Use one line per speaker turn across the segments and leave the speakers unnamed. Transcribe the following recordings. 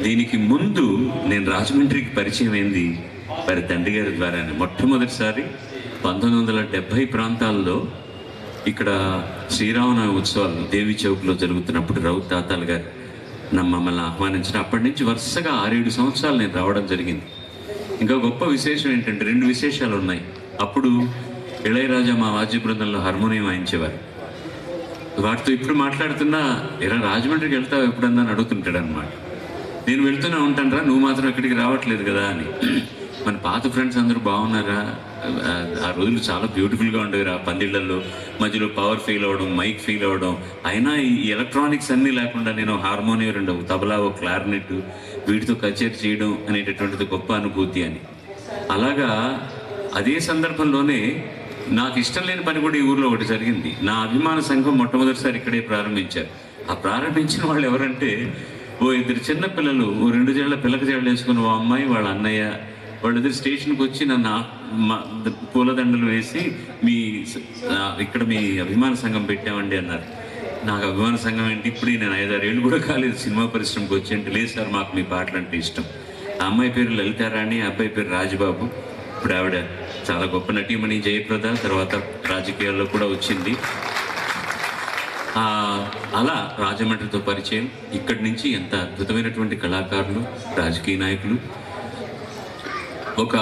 దీనికి ముందు నేను రాజమండ్రికి పరిచయం అయింది వారి తండ్రి గారి ద్వారానే. మొట్టమొదటిసారి 1970 ప్రాంతాల్లో ఇక్కడ శ్రీరామనవమి ఉత్సవాలు దేవి చౌక్లో జరుగుతున్నప్పుడు రౌత్ తాతాలు గారు మమ్మల్ని ఆహ్వానించిన అప్పటి నుంచి వరుసగా 6-7 సంవత్సరాలు నేను రావడం జరిగింది. ఇంకా గొప్ప విశేషం ఏంటంటే 2 విశేషాలు ఉన్నాయి. అప్పుడు ఇళయరాజా మా వాద్య బృందంలో హార్మోనియం వాయించేవారు. వాటితో ఇప్పుడు మాట్లాడుతున్నా ఇలా రాజమండ్రికి వెళ్తావు ఎప్పుడన్నా అని అడుగుతుంటాడు అనమాట. నేను వెళ్తూనే ఉంటాను రా, నువ్వు మాత్రం ఎక్కడికి రావట్లేదు కదా అని. మన పాత ఫ్రెండ్స్ అందరూ బాగున్నారా? ఆ రోజులు చాలా బ్యూటిఫుల్గా ఉండేవి. ఆ పందిళ్లలో మధ్యలో పవర్ ఫెయిల్ అవ్వడం, మైక్ ఫెయిల్ అవ్వడం, అయినా ఈ ఎలక్ట్రానిక్స్ అన్నీ లేకుండా నేను హార్మోనియం 2 తబలా, ఒక క్లారినెట్, వీటితో కచేరీ చేయడం అనేటటువంటిది గొప్ప అనుభూతి అని. అలాగా అదే సందర్భంలోనే నాకు ఇష్టం లేని పని కూడా ఈ ఊర్లో ఒకటి జరిగింది. నా అభిమాన సంఘం మొట్టమొదటిసారి ఇక్కడే ప్రారంభించారు. ఆ ప్రారంభించిన వాళ్ళు ఎవరంటే, ఓ 2 చిన్న పిల్లలు, ఓ 2 జేళ్ల పిల్లక జడలు వేసుకుని ఓ అమ్మాయి వాళ్ళ అన్నయ్య వాళ్ళిద్దరు స్టేషన్కి వచ్చి నన్ను పూలదండలు వేసి ఇక్కడ మీ అభిమాన సంఘం పెట్టామండి అన్నారు. నాకు అభిమాన సంఘం ఏంటి, ఇప్పుడు నేను 5-6 ఏళ్ళు కూడా కాలేదు సినిమా పరిశ్రమకు వచ్చి అంటే, లేదు సార్ మాకు మీ పాటలు అంటే ఇష్టం. ఆ అమ్మాయి పేరు లలితారాణి, ఆ అబ్బాయి పేరు రాజబాబు. ఇప్పుడు ఆవిడ చాలా గొప్ప నటీమణి, జయప్రద, తర్వాత రాజకీయాల్లో కూడా వచ్చింది. అలా రాజమండ్రితో పరిచయం. ఇక్కడి నుంచి ఎంత అద్భుతమైనటువంటి కళాకారులు, రాజకీయ నాయకులు, ఒక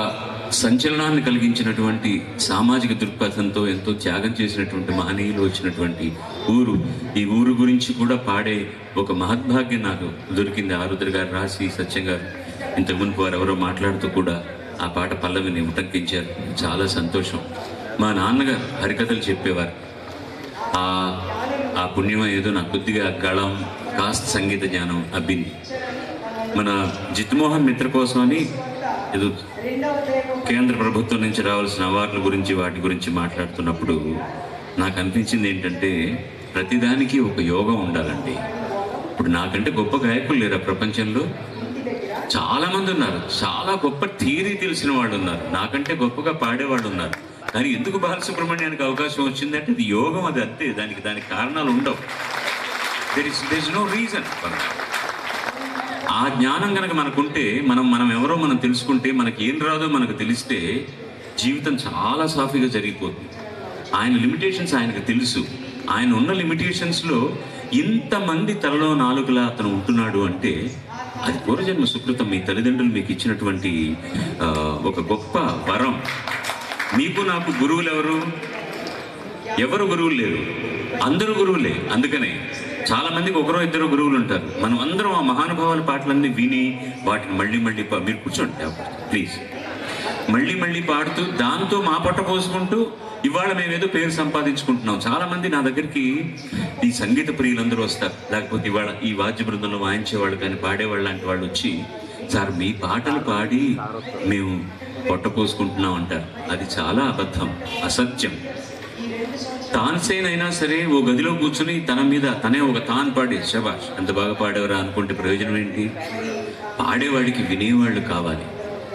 సంచలనాన్ని కలిగించినటువంటి సామాజిక దృక్పథంతో ఎంతో త్యాగం చేసినటువంటి మహనీయులు వచ్చినటువంటి ఊరు. ఈ ఊరు గురించి కూడా పాడే ఒక మహద్భాగ్యం నాకు దొరికింది. ఆరుద్ర గారు రాసి, సత్యం గారు ఇంతకు మునుపు వారు ఎవరో మాట్లాడుతూ కూడా ఆ పాట పల్లవిని ఉటంకించారు. చాలా సంతోషం. మా నాన్నగారు హరికథలు చెప్పేవారు. ఆ పుణ్యం ఏదో నాకు కొద్దిగా గళం, కాస్త సంగీత జ్ఞానం అబ్బింది. మన జిత్మోహన్ మిత్ర కోసం అని ఏదో కేంద్ర ప్రభుత్వం నుంచి రావాల్సిన అవార్డుల గురించి వాటి గురించి మాట్లాడుతున్నప్పుడు నాకు అనిపించింది ఏంటంటే, ప్రతిదానికి ఒక యోగం ఉండాలండి. ఇప్పుడు నాకంటే గొప్ప గాయకులు లేరా ప్రపంచంలో? చాలామంది ఉన్నారు. చాలా గొప్ప థియరీ తెలిసిన వాళ్ళు ఉన్నారు. నాకంటే గొప్పగా పాడేవాళ్ళు ఉన్నారు. కానీ ఎందుకు బాలసుబ్రహ్మణ్యానికి అవకాశం వచ్చిందంటే ఇది యోగం, అది అంతే. దానికి కారణాలు ఉండవు. There is no reason. ఆ జ్ఞానం కనుక మనకుంటే, మనం ఎవరో మనం తెలుసుకుంటే, మనకి ఏం రాదో మనకు తెలిస్తే జీవితం చాలా సాఫీగా జరిగిపోతుంది. ఆయన లిమిటేషన్స్ ఆయనకు తెలుసు. ఆయన ఉన్న లిమిటేషన్స్లో ఇంతమంది తలలో నాలుగులా అతను ఉంటున్నాడు అంటే అది పూర్వజన్మ సుకృతం. మీ తల్లిదండ్రులు మీకు ఇచ్చినటువంటి ఒక గొప్ప వరం. మీకు నాకు గురువులు ఎవరు గురువులు లేరు, అందరూ గురువులే. అందుకనే చాలా మందికి 1-2 గురువులు ఉంటారు. మనం అందరం ఆ మహానుభావుల పాటలన్నీ విని వాటిని మళ్ళీ మీరు కూర్చోండి ప్లీజ్, మళ్ళీ పాడుతూ దాంతో మా పొట్ట పోసుకుంటూ ఇవాళ మేమేదో పేరు సంపాదించుకుంటున్నాం. చాలా మంది నా దగ్గరికి ఈ సంగీత ప్రియులందరూ వస్తారు, లేకపోతే ఇవాళ ఈ వాద్య బృందంలో వాయించేవాళ్ళు కానీ పాడేవాళ్ళు లాంటి వాళ్ళు వచ్చి, సార్ మీ పాటలు పాడి మేము పొట్ట పోసుకుంటున్నాం అంటారు. అది చాలా అబద్ధం, అసత్యం. తాన్సేన్ అయినా సరే ఓ గదిలో కూర్చుని తనే ఒక తాన్ పాడి శబాష్ ఎంత బాగా పాడేవరా అనుకుంటే ప్రయోజనం ఏంటి? పాడేవాడికి వినేవాళ్ళు కావాలి,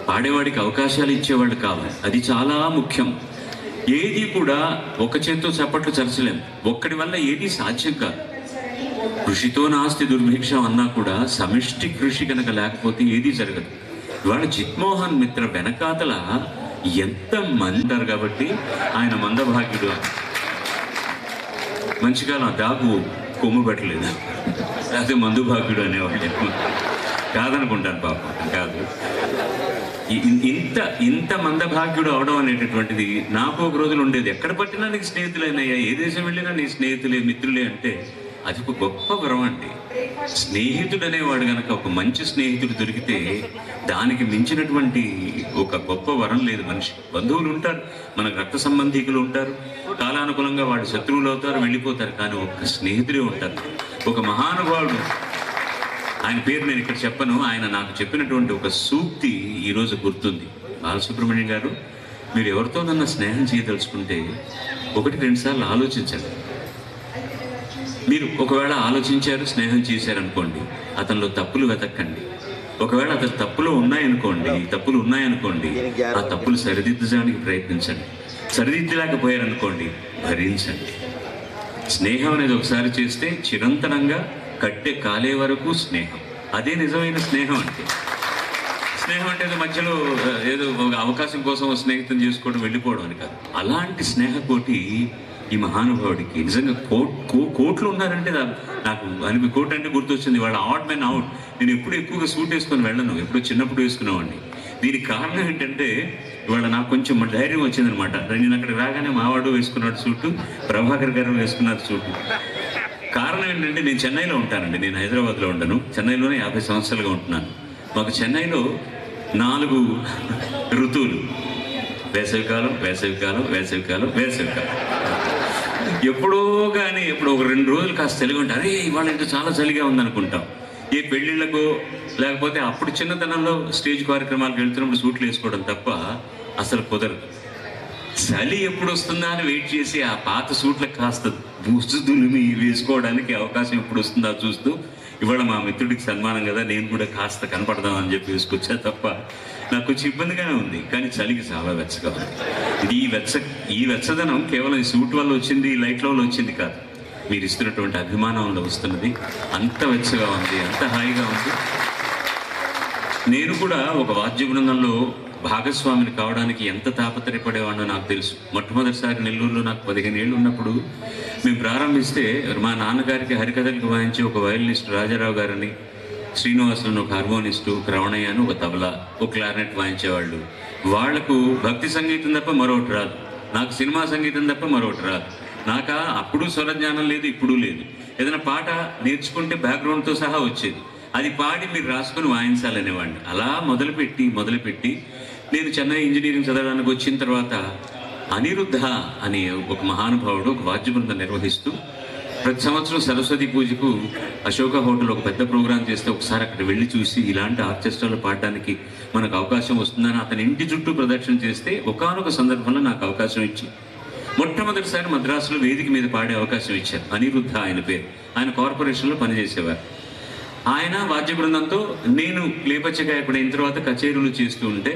పాడేవాడికి అవకాశాలు ఇచ్చేవాళ్ళు కావాలి. అది చాలా ముఖ్యం. ఏది కూడా ఒక చేత్తో చప్పట్లు చరచలేం. ఒక్కడి వల్ల ఏది సాధ్యం కాదు. కృషితో నాస్తి దుర్భిక్షం అన్నా కూడా సమిష్టి కృషి కనుక లేకపోతే ఏది జరగదు. ఇవాళ జిత్మోహన్ మిత్ర వెనకాతల ఎంత మంది ఉంటారు కాబట్టి ఆయన మందభాగ్యుడు. మంచిగా నా దాగు కొమ్ము పెట్టలేదు, లేకపోతే మందుభాగ్యుడు అనేవాళ్ళు కాదనుకుంటాను. పాపం కాదు. ఇంత మందభాగ్యుడు అవడం అనేటటువంటిది నాకు ఒక రోజులు ఉండేది. ఎక్కడ పట్టినా నీకు స్నేహితులైనయ్యా, ఏ దేశం వెళ్ళినా నీ స్నేహితులే, మిత్రులే అంటే అది ఒక గొప్ప వరం అండి. స్నేహితుడు అనేవాడు కనుక, ఒక మంచి స్నేహితుడు దొరికితే దానికి మించినటువంటి ఒక గొప్ప వరం లేదు. మనిషి బంధువులు ఉంటారు, మనకు రక్త సంబంధీకులు ఉంటారు, కాలానుకూలంగా వాడు శత్రువులు అవుతారు, వెళ్ళిపోతారు. కానీ ఒక స్నేహితుడే ఉంటారు. ఒక మహానుభావుడు, ఆయన పేరు నేను ఇక్కడ చెప్పను, ఆయన నాకు చెప్పినటువంటి ఒక సూక్తి ఈరోజు గుర్తుంది. బాలసుబ్రహ్మణ్యం గారు, మీరు ఎవరితోనన్నా స్నేహం చేయదలుచుకుంటే 1-2 సార్లు ఆలోచించండి. మీరు ఒకవేళ ఆలోచించారు, స్నేహం చేశారనుకోండి, అతనిలో తప్పులు వెతక్కండి. ఒకవేళ అతను తప్పులు ఉన్నాయనుకోండి, ఆ తప్పులు సరిదిద్దడానికి ప్రయత్నించండి. సరిదిద్దలేకపోయారనుకోండి, భరించండి. స్నేహం అనేది ఒకసారి చేస్తే చిరంతనంగా కట్టె కాలే వరకు స్నేహం. అదే నిజమైన స్నేహం అంటే. స్నేహం అంటే మధ్యలో ఏదో ఒక అవకాశం కోసం స్నేహితం చేసుకోవడం, వెళ్ళిపోవడం అని కాదు. అలాంటి స్నేహకోటి ఈ మహానుభావుడికి. నిజంగా కోట్లు ఉన్నారంటే నాకు అనిపి కోట్ అంటే గుర్తొచ్చింది. వాళ్ళ ఆడ్ మ్యాన్ అవుట్. నేను ఎప్పుడు ఎక్కువగా సూట్ వేసుకొని వెళ్ళను, ఎప్పుడో చిన్నప్పుడు వేసుకునేవాడిని. దీనికి కారణం ఏంటంటే ఇవాళ నాకు కొంచెం ధైర్యం వచ్చిందనమాట. నేను అక్కడికి రాగానే మావాడు వేసుకున్నాడు సూటు, ప్రభాకర్ గారు వేసుకున్నారు సూటు. కారణం ఏంటంటే నేను చెన్నైలో ఉంటానండి, నేను హైదరాబాద్లో ఉండను. చెన్నైలోనే 50 సంవత్సరాలుగా ఉంటున్నాను. మాకు చెన్నైలో 4 ఋతువులు: వేసవికాలం, వేసవికాలం, వేసవికాలం, వేసవికాలం. ఎప్పుడో కానీ ఎప్పుడు ఒక 2 రోజులు కాస్త చలిగా ఉంటే అరే ఇవాళ ఇంకా చాలా చలిగా ఉందనుకుంటాం. ఏ పెళ్ళిళ్ళకు లేకపోతే అప్పుడు చిన్నతనంలో స్టేజ్ కార్యక్రమాలకు వెళ్తున్నప్పుడు సూట్లు వేసుకోవడం తప్ప అసలు కుదరదు. చలి ఎప్పుడు వస్తుందా అని వెయిట్ చేసి ఆ పాత సూట్లకు కాస్త బూజుదులిమి వేసుకోవడానికి అవకాశం ఎప్పుడు వస్తుందా చూస్తూ, ఇవాళ మా మిత్రుడికి సన్మానం కదా, నేను కూడా కాస్త కనపడదామని చెప్పి వేసుకొచ్చా తప్ప నాకు కొంచెం ఇబ్బందిగానే ఉంది. కానీ చలికి చాలా వెచ్చగా ఉంది. ఇది ఈ వెచ్చదనం కేవలం ఈ సూట్ వల్ల వచ్చింది, ఈ లైట్ల వల్ల వచ్చింది కాదు. మీరు ఇస్తున్నటువంటి అభిమానం వల్ల వస్తున్నది. అంత వెచ్చగా ఉంది, అంత హాయిగా ఉంది. నేను కూడా ఒక వాద్య బృందంలో భాగస్వామిని కావడానికి ఎంత తాపత్రయపడేవాడో నాకు తెలుసు. మొట్టమొదటిసారి నెల్లూరులో నాకు 15 ఏళ్ళు ఉన్నప్పుడు మేము ప్రారంభిస్తే మా నాన్నగారికి హరికథలకు వాయించే ఒక వయలినిస్ట్ రాజారావు గారని, శ్రీనివాసులను ఒక హార్మోనిస్టు, రవణయ్య అని ఒక తబలా, ఒక క్లారినెట్ వాయించేవాళ్ళు. వాళ్లకు భక్తి సంగీతం తప్ప మరొకటి రాదు, నాకు సినిమా సంగీతం తప్ప మరొకటి రాదు. నాకు అప్పుడు స్వరజ్ఞానం లేదు, ఇప్పుడు లేదు. ఏదైనా పాట నేర్చుకుంటే బ్యాక్గ్రౌండ్తో సహా వచ్చేది, అది పాడి మీరు రాసుకొని వాయించాలనేవాడిని. అలా మొదలుపెట్టి నేను చెన్నై ఇంజనీరింగ్ చదవడానికి వచ్చిన తర్వాత అనిరుద్ధ అనే ఒక మహానుభావుడు ఒక వాద్య బృందం నిర్వహిస్తూ ప్రతి సంవత్సరం సరస్వతి పూజకు అశోక హోటల్ ఒక పెద్ద ప్రోగ్రాం చేస్తే ఒకసారి అక్కడ వెళ్ళి చూసి ఇలాంటి ఆర్కెస్ట్రాలో పాడడానికి మనకు అవకాశం వస్తుందని అతని ఇంటి చుట్టూ ప్రదక్షిణ చేస్తే ఒకానొక సందర్భంలో నాకు అవకాశం ఇచ్చి మొట్టమొదటిసారి మద్రాసులో వేదిక మీద పాడే అవకాశం ఇచ్చారు. అనిరుద్ధ ఆయన పేరు. ఆయన కార్పొరేషన్లో పనిచేసేవారు. ఆయన వాద్య బృందంతో నేను లేపచ్చ గాయకుడు అయిన తర్వాత కచేరీలు చేస్తూ ఉంటే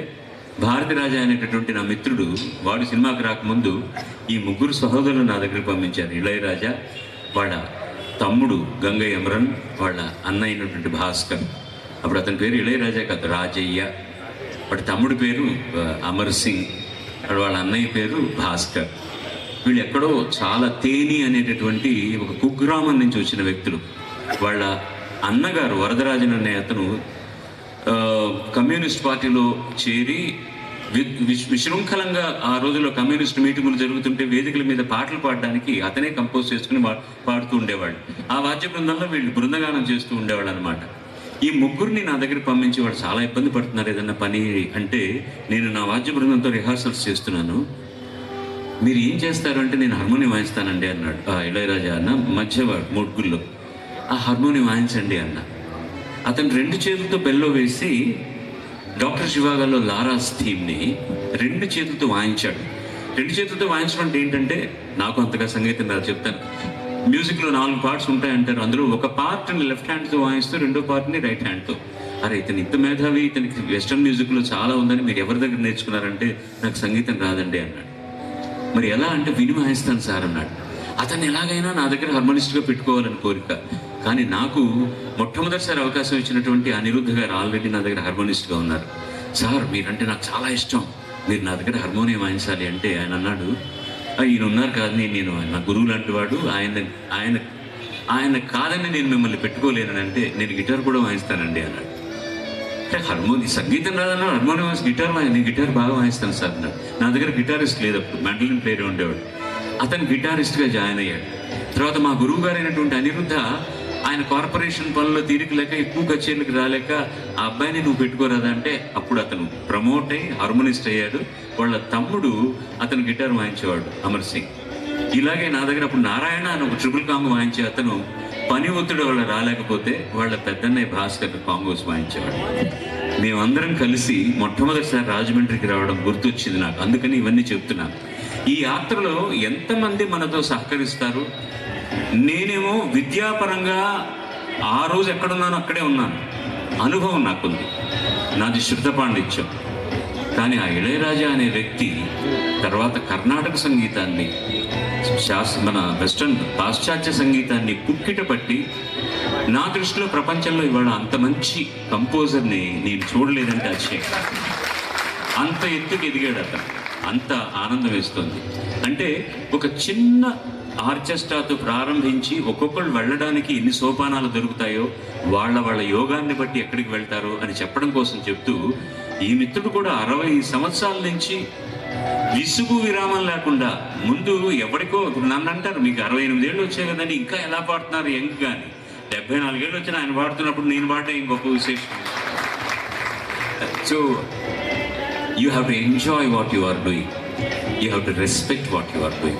భారతిరాజా అనేటటువంటి నా మిత్రుడు, వాడు సినిమాకి రాకముందు ఈ 3 సహోదరులు నా దగ్గరికి పంపించారు. ఇళయరాజా, వాళ్ళ తమ్ముడు గంగయ్య అమరన్, వాళ్ళ అన్న అయినటువంటి భాస్కర్. అప్పుడు అతని పేరు ఇళయరాజా కాదు, రాజయ్య. వాడి తమ్ముడి పేరు అమర్ సింగ్, వాళ్ళ అన్నయ్య పేరు భాస్కర్. వీళ్ళు ఎక్కడో చాలా తేని అనేటటువంటి ఒక కుగ్రామం నుంచి వచ్చిన వ్యక్తులు. వాళ్ళ అన్నగారు వరదరాజన్ అనే అతను కమ్యూనిస్ట్ పార్టీలో చేరి విశృంఖలంగా ఆ రోజుల్లో కమ్యూనిస్ట్ మీటింగులు జరుగుతుంటే వేదికల మీద పాటలు పాడడానికి అతనే కంపోజ్ చేసుకుని పాడుతూ ఉండేవాడు. ఆ వాద్య బృందంలో వీళ్ళు బృందగానం చేస్తూ ఉండేవాడు అనమాట. ఈ 3 నా దగ్గర పంపించి వాడు చాలా ఇబ్బంది పడుతున్నారు ఏదన్నా పని అంటే, నేను నా వాద్య బృందంతో రిహార్సల్స్ చేస్తున్నాను, మీరు ఏం చేస్తారు అంటే, నేను హార్మోనియం వాయిస్తానండి అన్నాడు. ఇళయరాజా అన్న మధ్యవాడు 3 ఆ హార్మోనియం వాయించండి అన్న. అతను 2 చేతులతో బెల్లో వేసి డాక్టర్ శివాగాలో లారాస్ థీమ్ని 2 చేతులతో వాయించాడు. 2 చేతులతో వాయించడం అంటే ఏంటంటే, నాకు అంతగా సంగీతం రాదు, చెప్తాను. మ్యూజిక్లో 4 పార్ట్స్ ఉంటాయంటారు. అందులో ఒక పార్ట్ని లెఫ్ట్ హ్యాండ్తో వాయిస్తూ 2వ పార్ట్ని రైట్ హ్యాండ్తో. అరే ఇతను ఇంత మేధావి, ఇతనికి వెస్టర్న్ మ్యూజిక్లో చాలా ఉందని మీరు ఎవరి దగ్గర నేర్చుకున్నారంటే, నాకు సంగీతం రాదండి అన్నాడు. మరి ఎలా అంటే, విని వాయిస్తాను సార్ అన్నాడు. అతన్ని ఎలాగైనా నా దగ్గర హార్మోనిస్ట్గా పెట్టుకోవాలని కోరిక. కానీ నాకు మొట్టమొదటిసారి అవకాశం ఇచ్చినటువంటి అనిరుద్ధ గారు ఆల్రెడీ నా దగ్గర హార్మోనిస్ట్గా ఉన్నారు. సార్ మీరంటే నాకు చాలా ఇష్టం, మీరు నా దగ్గర హార్మోనియం వాయించాలి అంటే ఆయన అన్నాడు, ఈయన ఉన్నారు కాదని నేను నా గురువు లాంటి వాడు, ఆయన కాదని నేను మిమ్మల్ని పెట్టుకోలేనని అంటే, నేను గిటార్ కూడా వాయిస్తానండి అన్నాడు. అంటే సంగీతం రాదన్నా హార్మోనియం వాయిస్ నేను గిటార్ బాగా వాయిస్తాను సార్ అన్నాడు. నా దగ్గర గిటారిస్ట్ లేదు, అప్పుడు మెంటలిన్ ప్లేయర్ ఉండేవాడు. అతను గిటారిస్ట్గా జాయిన్ అయ్యాడు. తర్వాత మా గురువు గారు అయినటువంటి అనిరుద్ధ ఆయన కార్పొరేషన్ పనుల్లో తీరిక లేక ఎక్కువ కచేరీలకు రాలేక ఆ అబ్బాయిని నువ్వు పెట్టుకోరాదంటే, అప్పుడు అతను ప్రమోట్ అయ్యి హార్మోనిస్ట్ అయ్యాడు. వాళ్ళ తమ్ముడు అతను గిటార్ వాయించేవాడు, అమర్ సింగ్. ఇలాగే నా దగ్గర అప్పుడు నారాయణ అని ఒక ట్రిపుల్ కాంగ్ వాయించే అతను పని ఒత్తిడి వల్ల రాలేకపోతే వాళ్ళ పెద్దన్నయ్య భాస్కర్ కాంగోస్ వాయించేవాడు. మేమందరం కలిసి మొట్టమొదటిసారి రాజమండ్రికి రావడం గుర్తొచ్చింది నాకు, అందుకని ఇవన్నీ చెప్తున్నాను. ఈ యాత్రలో ఎంతమంది మనతో సహకరిస్తారు? నేనేమో విద్యాపరంగా ఆ రోజు ఎక్కడున్నానో అక్కడే ఉన్నాను, అనుభవం నాకుంది, నాది శుద్ధ పాండిత్యం. కానీ ఆ ఇళయరాజా అనే వ్యక్తి తర్వాత కర్ణాటక సంగీతాన్ని, మన వెస్టర్న్ పాశ్చాత్య సంగీతాన్ని పుక్కిట పట్టి నా దృష్టిలో ప్రపంచంలో ఇవాళ అంత మంచి కంపోజర్ని నేను చూడలేదంటే అతిశయం. అంత ఎత్తుకు ఎదిగాడు అతను, అంత ఆనందం వేస్తుంది. అంటే ఒక చిన్న ఆర్కెస్ట్రాతో ప్రారంభించి ఒక్కొక్కళ్ళు వెళ్ళడానికి ఎన్ని సోపానాలు దొరుకుతాయో, వాళ్ళ యోగాన్ని బట్టి ఎక్కడికి వెళ్తారో అని చెప్పడం కోసం చెప్తూ, ఈ మిత్రుడు కూడా 60 సంవత్సరాల నుంచి విసుగు విరామం లేకుండా ముందు ఎవరికో, ఇప్పుడు నన్ను అంటారు మీకు 68 ఏళ్ళు వచ్చాయి కదండి ఇంకా ఎలా పాడుతున్నారు యంగ్ కానీ, 74 ఏళ్ళు వచ్చిన ఆయన పాడుతున్నప్పుడు నేను పాడటం ఇంకొక విశేషం. So you have to enjoy what you are doing, you have to respect what you are doing.